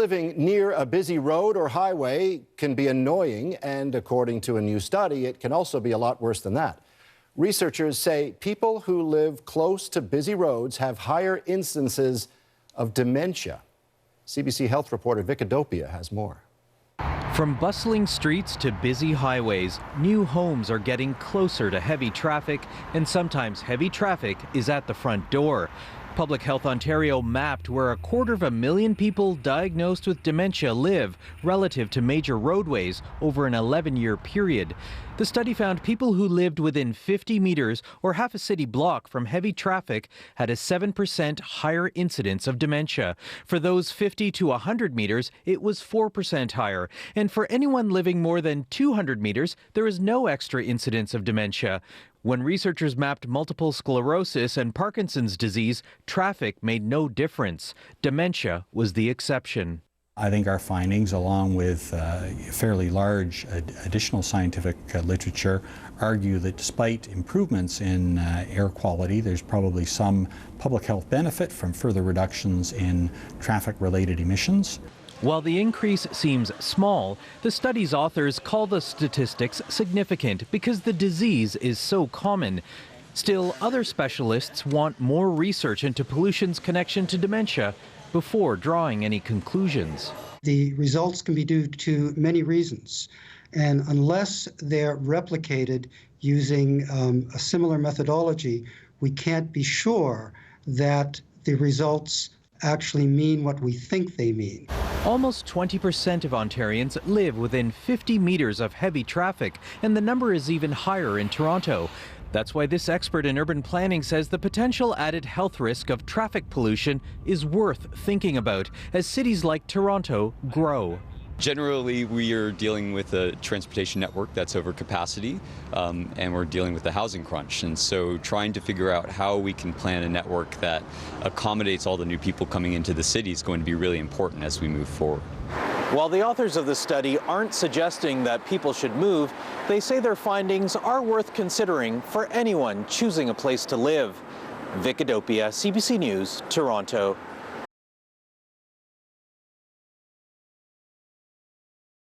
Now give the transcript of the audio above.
living near a busy road or highway can be annoying, and according to a new study, it can also be a lot worse than that. Researchers say people who live close to busy roads have higher instances of dementia. CBC Health reporter Vicadopia has more. From bustling streets to busy highways, new homes are getting closer to heavy traffic, and sometimes heavy traffic is at the front door. Public Health Ontario mapped where 250,000 people diagnosed with dementia live relative to major roadways over an 11-year period. The study found people who lived within 50 meters or half a city block from heavy traffic had a 7% higher incidence of dementia. For those 50 to 100 meters, it was 4% higher. And for anyone living more than 200 meters, there is no extra incidence of dementia. When researchers mapped multiple sclerosis and Parkinson's disease, traffic made no difference. Dementia was the exception. I think our findings, along with fairly large additional scientific literature, argue that despite improvements in air quality, there's probably some public health benefit from further reductions in traffic-related emissions. While the increase seems small, the study's authors call the statistics significant because the disease is so common. Still, other specialists want more research into pollution's connection to dementia before drawing any conclusions. The results can be due to many reasons, and unless they're replicated using a similar methodology, we can't be sure that the results actually mean what we think they mean. Almost 20% of Ontarians live within 50 meters of heavy traffic, and the number is even higher in Toronto. That's why this expert in urban planning says the potential added health risk of traffic pollution is worth thinking about as cities like Toronto grow. Generally, we are dealing with a transportation network that's over capacity, and we're dealing with the housing crunch. And so trying to figure out how we can plan a network that accommodates all the new people coming into the city is going to be really important as we move forward. While the authors of the study aren't suggesting that people should move, they say their findings are worth considering for anyone choosing a place to live. Vicadopia, CBC News, Toronto.